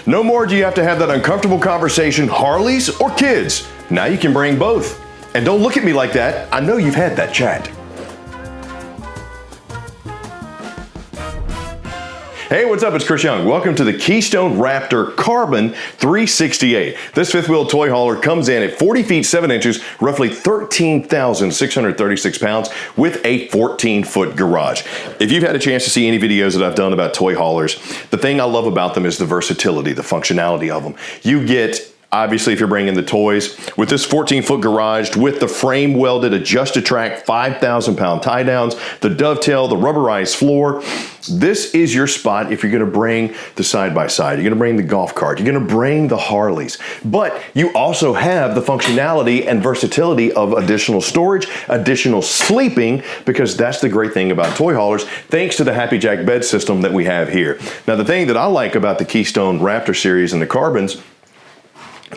No more do you have to have that uncomfortable conversation, Harleys or kids. Now you can bring both. And don't look at me like that. I know you've had that chat. Hey, what's up? It's Chris Young. Welcome to the Keystone Raptor Carbon 368. This fifth wheel toy hauler comes in at 40 feet 7 inches, roughly 13,636 pounds with a 14-foot garage. If you've had a chance to see any videos that I've done about toy haulers, the thing I love about them is the versatility, the functionality of them. You get, obviously, if you're bringing the toys, with this 14-foot garage, with the frame welded, adjusted track, 5,000-pound tie downs, the dovetail, the rubberized floor, this is your spot if you're gonna bring the side-by-side, you're gonna bring the golf cart, you're gonna bring the Harleys. But you also have the functionality and versatility of additional storage, additional sleeping, because that's the great thing about toy haulers, thanks to the Happy Jack bed system that we have here. Now, the thing that I like about the Keystone Raptor series and the Carbons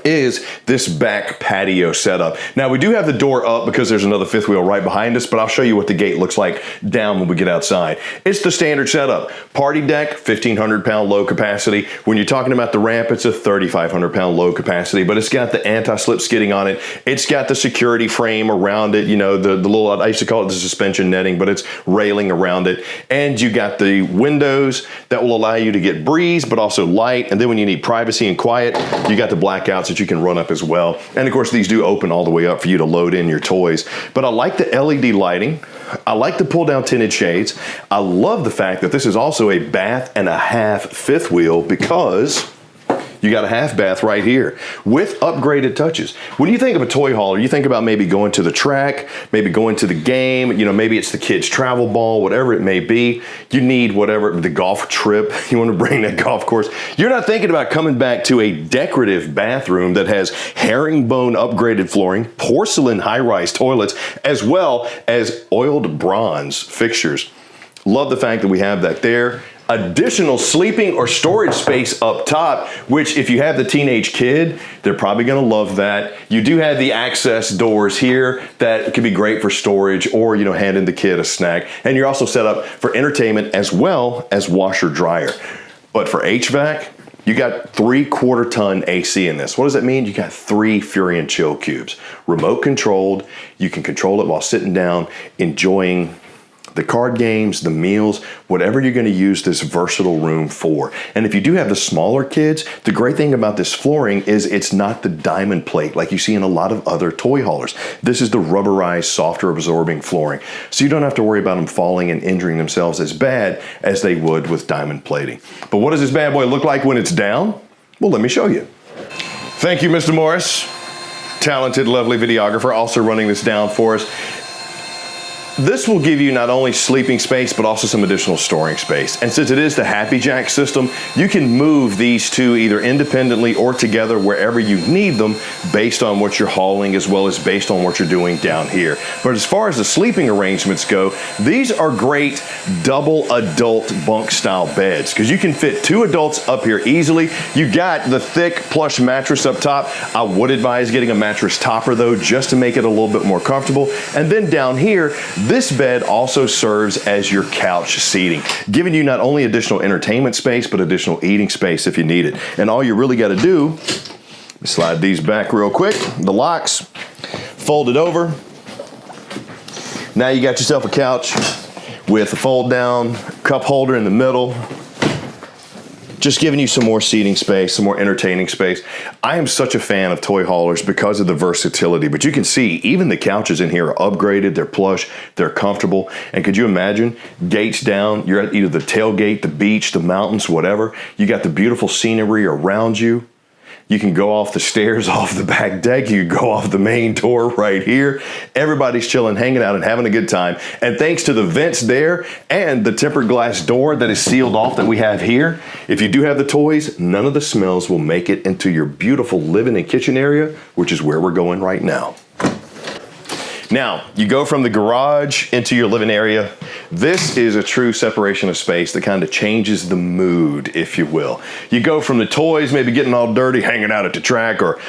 is this back patio setup. Now, we do have the door up because there's another fifth wheel right behind us, but I'll show you what the gate looks like down when we get outside. It's the standard setup. Party deck, 1,500-pound low capacity. When you're talking about the ramp, it's a 3,500-pound low capacity, but it's got the anti-slip skidding on it. It's got the security frame around it, you know, the little, I used to call it the suspension netting, but it's railing around it. And you got the windows that will allow you to get breeze, but also light. And then when you need privacy and quiet, you got the blackouts that you can run up as well. And of course, these do open all the way up for you to load in your toys. But I like the LED lighting. I like the pull down tinted shades. I love the fact that this is also a bath and a half fifth wheel, because you got a half bath right here with upgraded touches. When you think of a toy hauler, you think about maybe going to the track, maybe going to the game, you know, maybe it's the kids' travel ball, whatever it may be. You need whatever, the golf trip, you want to bring that golf course. You're not thinking about coming back to a decorative bathroom that has herringbone upgraded flooring, porcelain high-rise toilets, as well as oiled bronze fixtures. Love the fact that we have that there. Additional sleeping or storage space up top, which if you have the teenage kid, they're probably gonna love that. You do have the access doors here that could be great for storage or, you know, handing the kid a snack. And you're also set up for entertainment as well as washer dryer. But for HVAC, you got 3/4 ton AC in this. What does that mean? You got 3 Furion chill cubes. Remote controlled, you can control it while sitting down, enjoying the card games, the meals, whatever you're gonna use this versatile room for. And if you do have the smaller kids, the great thing about this flooring is it's not the diamond plate like you see in a lot of other toy haulers. This is the rubberized, softer absorbing flooring. So you don't have to worry about them falling and injuring themselves as bad as they would with diamond plating. But what does this bad boy look like when it's down? Well, let me show you. Thank you, Mr. Morris. Talented, lovely videographer, also running this down for us. This will give you not only sleeping space, but also some additional storing space. And since it is the Happy Jack system, you can move these two either independently or together wherever you need them based on what you're hauling, as well as based on what you're doing down here. But as far as the sleeping arrangements go, these are great double adult bunk style beds, because you can fit 2 adults up here easily. You got the thick plush mattress up top. I would advise getting a mattress topper though, just to make it a little bit more comfortable. And then down here, this bed also serves as your couch seating, giving you not only additional entertainment space, but additional eating space if you need it. And all you really got to do, slide these back real quick, the locks, fold it over. Now you got yourself a couch with a fold down cup holder in the middle, just giving you some more seating space, some more entertaining space. I am such a fan of toy haulers because of the versatility, but you can see even the couches in here are upgraded, they're plush, they're comfortable. And could you imagine, gates down, you're at either the tailgate, the beach, the mountains, whatever. You got the beautiful scenery around you. You can go off the stairs, off the back deck. You can go off the main door right here. Everybody's chilling, hanging out, and having a good time. And thanks to the vents there and the tempered glass door that is sealed off that we have here, if you do have the toys, none of the smells will make it into your beautiful living and kitchen area, which is where we're going right now. Now, you go from the garage into your living area. This is a true separation of space that kind of changes the mood, if you will. You go from the toys, maybe getting all dirty, hanging out at the track, or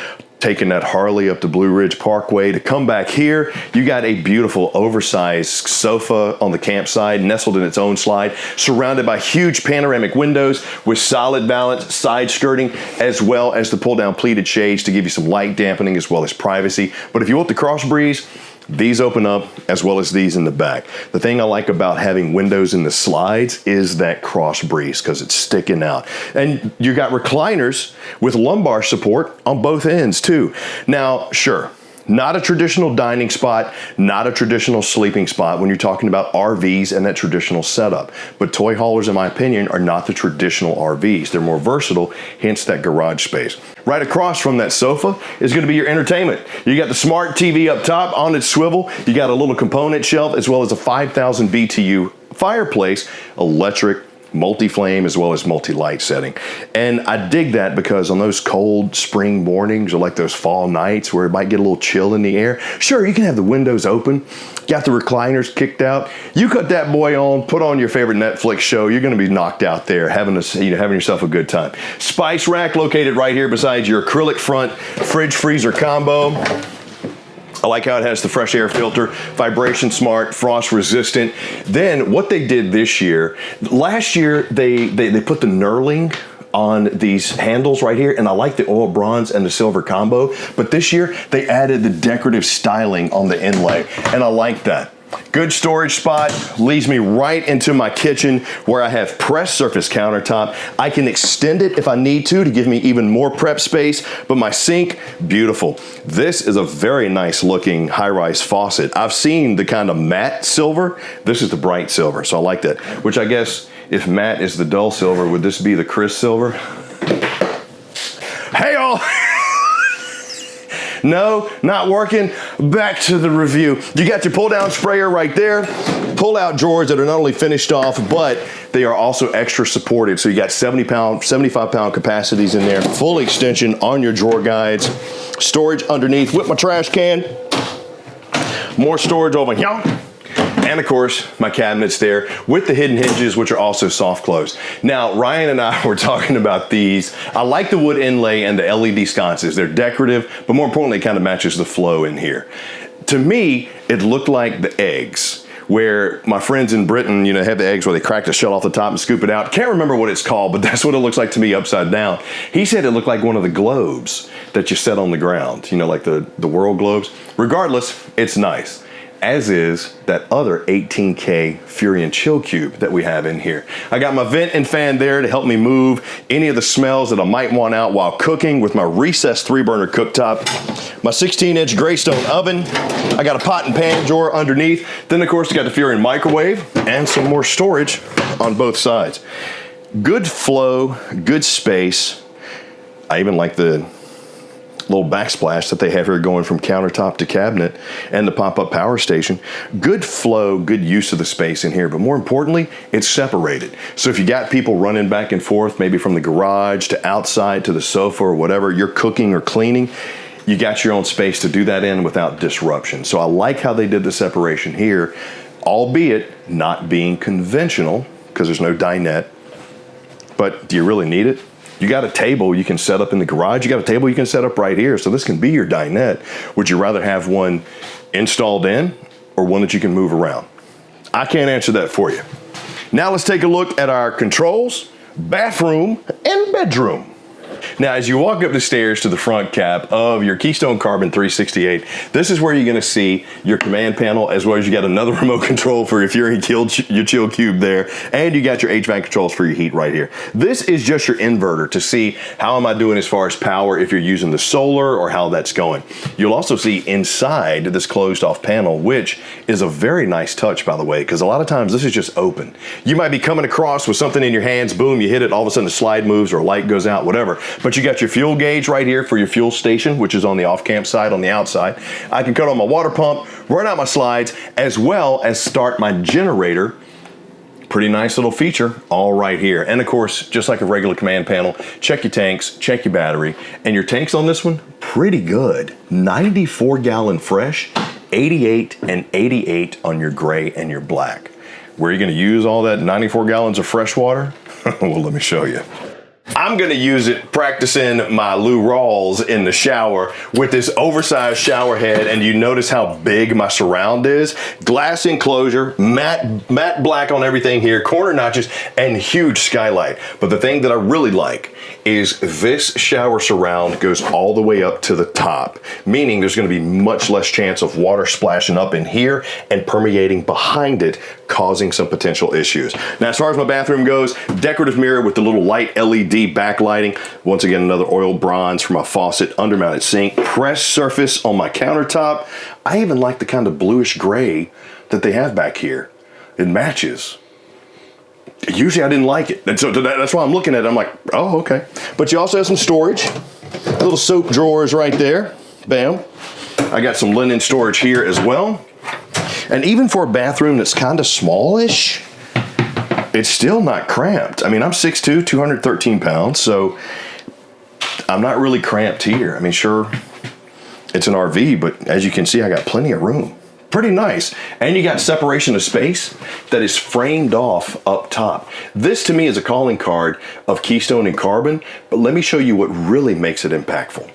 taking that Harley up to Blue Ridge Parkway to come back here. You got a beautiful oversized sofa on the campsite, nestled in its own slide, surrounded by huge panoramic windows with solid balance, side skirting, as well as the pull down pleated shades to give you some light dampening as well as privacy. But if you want the cross breeze, these open up as well as these in the back. The thing I like about having windows in the slides is that cross breeze because it's sticking out. And you got recliners with lumbar support on both ends too. Now, sure, not a traditional dining spot, not a traditional sleeping spot when you're talking about RVs and that traditional setup. But toy haulers, in my opinion, are not the traditional RVs. They're more versatile, hence that garage space. Right across from that sofa is going to be your entertainment. You got the smart TV up top on its swivel. You got a little component shelf as well as a 5,000 BTU fireplace, electric, multi-flame as well as multi-light setting. And I dig that because on those cold spring mornings or like those fall nights where it might get a little chill in the air, sure, you can have the windows open, got the recliners kicked out. You cut that boy on, put on your favorite Netflix show, you're going to be knocked out there having yourself a good time. Spice rack located right here beside your acrylic front fridge freezer combo. I like how it has the fresh air filter, vibration smart, frost resistant. Then what they did this year, last year they put the knurling on these handles right here, and I like the oil bronze and the silver combo, but this year they added the decorative styling on the inlay, and I like that. Good storage spot, leads me right into my kitchen where I have pressed surface countertop. I can extend it if I need to give me even more prep space, but my sink, beautiful. This is a very nice looking high-rise faucet. I've seen the kind of matte silver. This is the bright silver, so I like that. Which I guess if matte is the dull silver, would this be the crisp silver? Hey all! No, not working. Back to the review. You got your pull down sprayer right there. Pull out drawers that are not only finished off, but they are also extra supported. So you got 75 pound capacities in there. Full extension on your drawer guides. Storage underneath with my trash can. More storage over here. And of course, my cabinets there with the hidden hinges, which are also soft close. Now, Ryan and I were talking about these. I like the wood inlay and the LED sconces. They're decorative, but more importantly, it kind of matches the flow in here. To me, it looked like the eggs, where my friends in Britain, have the eggs where they crack the shell off the top and scoop it out. Can't remember what it's called, but that's what it looks like to me upside down. He said it looked like one of the globes that you set on the ground, like the world globes. Regardless, it's nice. As is that other 18K Furion chill cube that we have in here. I got my vent and fan there to help me move any of the smells that I might want out while cooking with my recessed 3-burner cooktop, my 16-inch Greystone oven. I got a pot and pan drawer underneath. Then of course, I got the Furion microwave and some more storage on both sides. Good flow, good space. I even like the little backsplash that they have here going from countertop to cabinet and the pop-up power station. Good flow, good use of the space in here, but more importantly, it's separated. So if you got people running back and forth, maybe from the garage to outside to the sofa or whatever, you're cooking or cleaning, you got your own space to do that in without disruption. So I like how they did the separation here, albeit not being conventional because there's no dinette. But do you really need it? You got a table you can set up in the garage. You got a table you can set up right here. So this can be your dinette. Would you rather have one installed in or one that you can move around? I can't answer that for you. Now let's take a look at our controls, bathroom, and bedroom. Now, as you walk up the stairs to the front cap of your Keystone Carbon 368, this is where you're gonna see your command panel, as well as you got another remote control for if you're in your chill cube there, and you got your HVAC controls for your heat right here. This is just your inverter to see how am I doing as far as power if you're using the solar or how that's going. You'll also see inside this closed off panel, which is a very nice touch, by the way, because a lot of times this is just open. You might be coming across with something in your hands, boom, you hit it, all of a sudden the slide moves or a light goes out, whatever. But you got your fuel gauge right here for your fuel station, which is on the off-camp side on the outside. I can cut on my water pump, run out my slides, as well as start my generator. Pretty nice little feature all right here. And of course, just like a regular command panel, check your tanks, check your battery. And your tanks on this one, pretty good. 94 gallon fresh, 88 and 88 on your gray and your black. Where are you gonna use all that 94 gallons of fresh water? Well, let me show you. I'm gonna use it practicing my Lou Rawls in the shower with this oversized shower head, and you notice how big my surround is. Glass enclosure, matte black on everything here, corner notches, and huge skylight. But the thing that I really like is this shower surround goes all the way up to the top, meaning there's gonna be much less chance of water splashing up in here and permeating behind it, causing some potential issues. Now, as far as my bathroom goes, decorative mirror with the little light LED backlighting. Once again, another oil bronze for my faucet, undermounted sink, pressed surface on my countertop. I even like the kind of bluish gray that they have back here. It matches. Usually I didn't like it. And so that's why I'm looking at it. I'm like, oh, okay. But you also have some storage. Little soap drawers right there. Bam. I got some linen storage here as well. And even for a bathroom that's kind of smallish, it's still not cramped. I mean, I'm 6'2", 213 pounds, so I'm not really cramped here. I mean, sure, it's an RV, but as you can see, I got plenty of room. Pretty nice. And you got separation of space that is framed off up top. This to me is a calling card of Keystone and Carbon, but let me show you what really makes it impactful.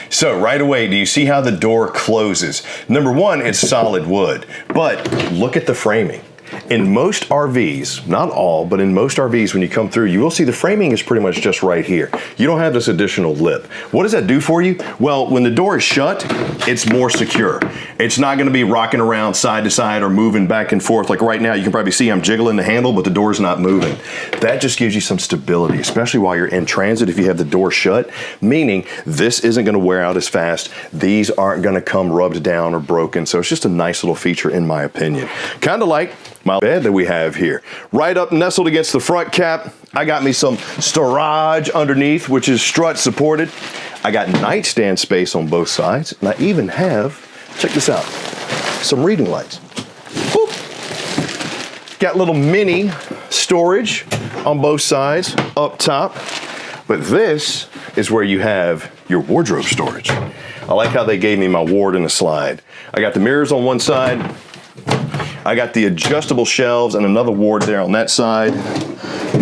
So right away, do you see how the door closes? Number one, it's solid wood, but look at the framing. In most RVs, not all, but in most RVs, when you come through, you will see the framing is pretty much just right here. You don't have this additional lip. What does that do for you? Well, when the door is shut, it's more secure. It's not gonna be rocking around side to side or moving back and forth. Like right now, you can probably see I'm jiggling the handle, but the door's not moving. That just gives you some stability, especially while you're in transit if you have the door shut, meaning this isn't gonna wear out as fast. These aren't gonna come rubbed down or broken. So it's just a nice little feature in my opinion. Kind of like my bed that we have here. Right up nestled against the front cap, I got me some storage underneath, which is strut supported. I got nightstand space on both sides, and I even have, check this out, some reading lights. Boop. Got little mini storage on both sides up top, but this is where you have your wardrobe storage. I like how they gave me my ward in the slide. I got the mirrors on one side, I got the adjustable shelves and another ward there on that side.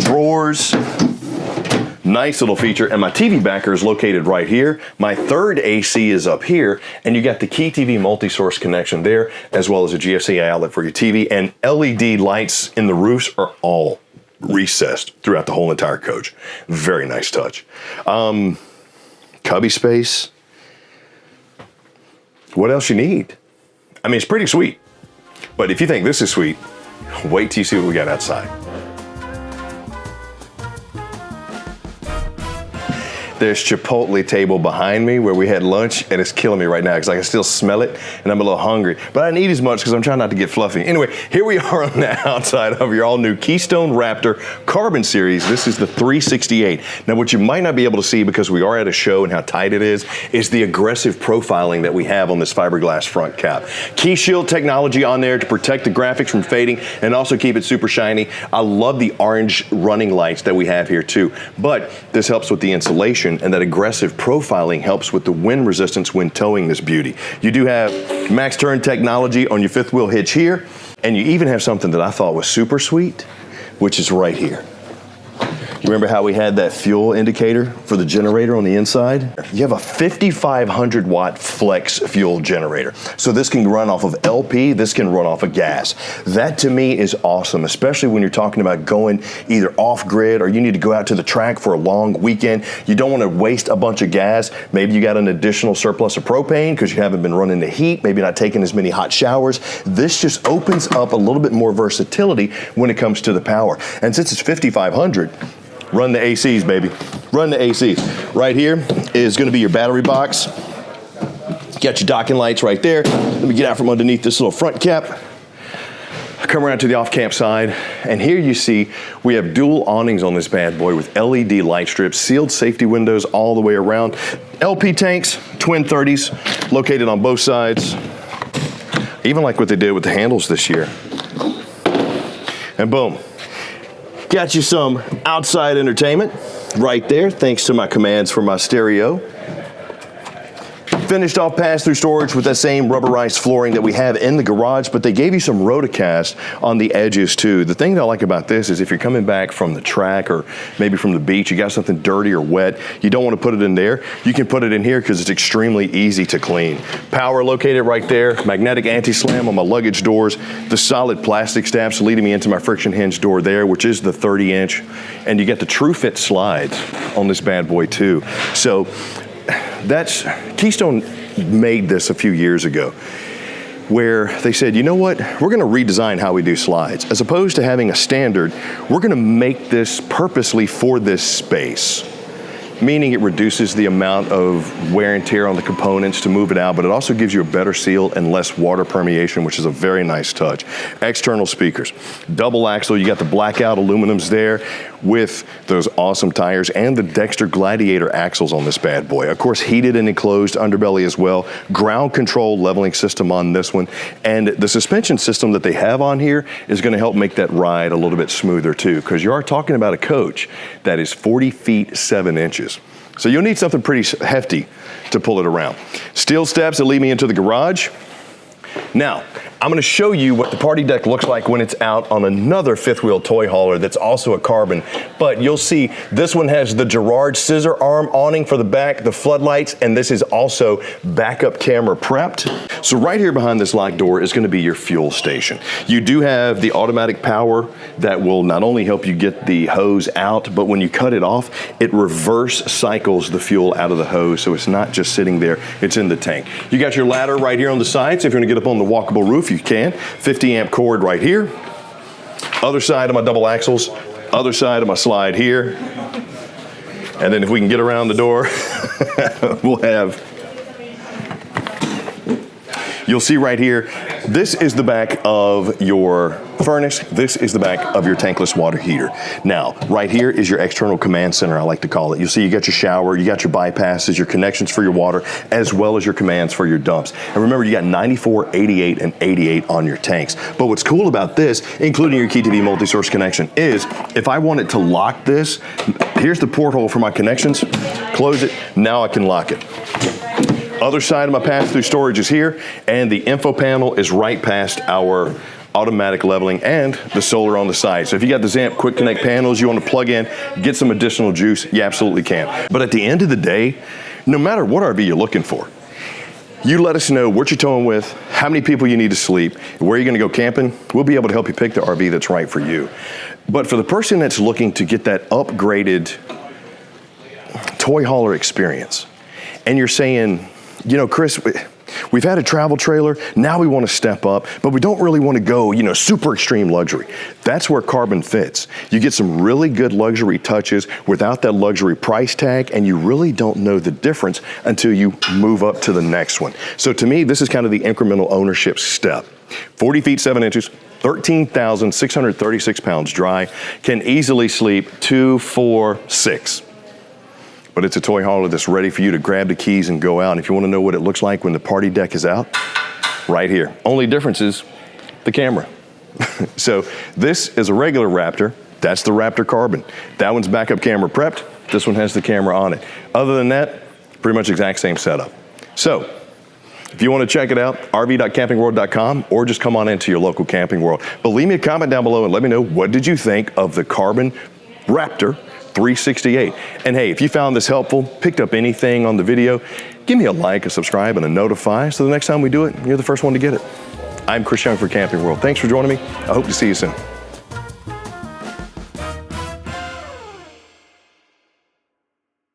Drawers, nice little feature. And my TV backer is located right here. My third AC is up here. And you got the Key TV multi-source connection there, as well as a GFCI outlet for your TV. And LED lights in the roofs are all recessed throughout the whole entire coach. Very nice touch. Cubby space. What else you need? I mean, it's pretty sweet. But if you think this is sweet, wait till you see what we got outside. There's Chipotle table behind me where we had lunch, and it's killing me right now because I can still smell it and I'm a little hungry. But I didn't eat as much because I'm trying not to get fluffy. Anyway, here we are on the outside of your all-new Keystone Raptor Carbon Series. This is the 368. Now, what you might not be able to see because we are at a show and how tight it is the aggressive profiling that we have on this fiberglass front cap. Key Shield technology on there to protect the graphics from fading and also keep it super shiny. I love the orange running lights that we have here too, but this helps with the insulation, and that aggressive profiling helps with the wind resistance when towing this beauty. You do have max turn technology on your fifth wheel hitch here, and you even have something that I thought was super sweet, which is right here. You remember how we had that fuel indicator for the generator on the inside? You have a 5,500 watt flex fuel generator. So this can run off of LP, this can run off of gas. That to me is awesome, especially when you're talking about going either off grid or you need to go out to the track for a long weekend. You don't want to waste a bunch of gas. Maybe you got an additional surplus of propane because you haven't been running the heat, maybe not taking as many hot showers. This just opens up a little bit more versatility when it comes to the power. And since it's 5,500, run the ACs, baby. Run the ACs. Right here is going to be your battery box. Got your docking lights right there. Let me get out from underneath this little front cap. Come around to the off-camp side, and here you see we have dual awnings on this bad boy with LED light strips, sealed safety windows all the way around. LP tanks, twin 30s, located on both sides. Even like what they did with the handles this year. And boom. Got you some outside entertainment right there, thanks to my commands for my stereo. finished off pass-through storage with that same rubberized flooring that we have in the garage, but they gave you some rotocast on the edges too. The thing that I like about this is if you're coming back from the track or maybe from the beach, you got something dirty or wet, you don't want to put it in there, you can put it in here because it's extremely easy to clean. Power located right there, magnetic anti-slam on my luggage doors, the solid plastic steps leading me into my friction hinge door there, which is the 30-inch, and you get the true fit slides on this bad boy too. So that's, Keystone made this a few years ago where they said, you know what, we're gonna redesign how we do slides. As opposed to having a standard, we're gonna make this purposely for this space. Meaning it reduces the amount of wear and tear on the components to move it out, but it also gives you a better seal and less water permeation, which is a very nice touch. External speakers, double axle, you got the blackout aluminums there with those awesome tires and the Dexter Gladiator axles on this bad boy. Of course, heated and enclosed underbelly as well, ground control leveling system on this one, and the suspension system that they have on here is gonna help make that ride a little bit smoother too, because you are talking about a coach that is 40 feet 7 inches. So you'll need something pretty hefty to pull it around. Steel steps that lead me into the garage. Now, I'm gonna show you what the party deck looks like when it's out on another fifth wheel toy hauler that's also a carbon, but you'll see this one has the Girard scissor arm awning for the back, the floodlights, and this is also backup camera prepped. So right here behind this locked door is gonna be your fuel station. You do have the automatic power that will not only help you get the hose out, but when you cut it off, it reverse cycles the fuel out of the hose, so it's not just sitting there, it's in the tank. You got your ladder right here on the side, so if you're gonna get up on the walkable roof, you can. 50 amp cord right here. Other side of my double axles, other side of my slide here. And then if we can get around the door, we'll have, you'll see right here, this is the back of your furnace. This is the back of your tankless water heater. Now, right here is your external command center, I like to call it. You'll see you got your shower, you got your bypasses, your connections for your water, as well as your commands for your dumps. And remember, you got 94, 88, and 88 on your tanks. But what's cool about this, including your Key TV multi-source connection, is if I wanted to lock this, here's the porthole for my connections, close it, now I can lock it. Other side of my pass-through storage is here, and the info panel is right past our automatic leveling and the solar on the side. So if you got the ZAMP quick connect panels you want to plug in, get some additional juice, you absolutely can. But at the end of the day, no matter what RV you're looking for, you let us know what you're towing with, how many people you need to sleep, where you're gonna go camping, we'll be able to help you pick the RV that's right for you. But for the person that's looking to get that upgraded toy hauler experience, and you're saying, you know, Chris, we've had a travel trailer, now we want to step up, but we don't really want to go, you know, super extreme luxury. That's where Carbon fits. You get some really good luxury touches without that luxury price tag, and you really don't know the difference until you move up to the next one. So to me, this is kind of the incremental ownership step. 40 feet 7 inches, 13,636 pounds dry, can easily sleep 2, 4, 6. But it's a toy hauler that's ready for you to grab the keys and go out. And if you want to know what it looks like when the party deck is out, right here. Only difference is the camera. So this is a regular Raptor. That's the Raptor Carbon. That one's backup camera prepped. This one has the camera on it. Other than that, pretty much exact same setup. So if you want to check it out, rv.campingworld.com, or just come on into your local Camping World. But leave me a comment down below and let me know, what did you think of the Carbon Raptor 368? And hey, if you found this helpful, picked up anything on the video, give me a like, a subscribe, and a notify, so the next time we do it, you're the first one to get it. I'm Chris Young for Camping World. Thanks for joining me. I hope to see you soon.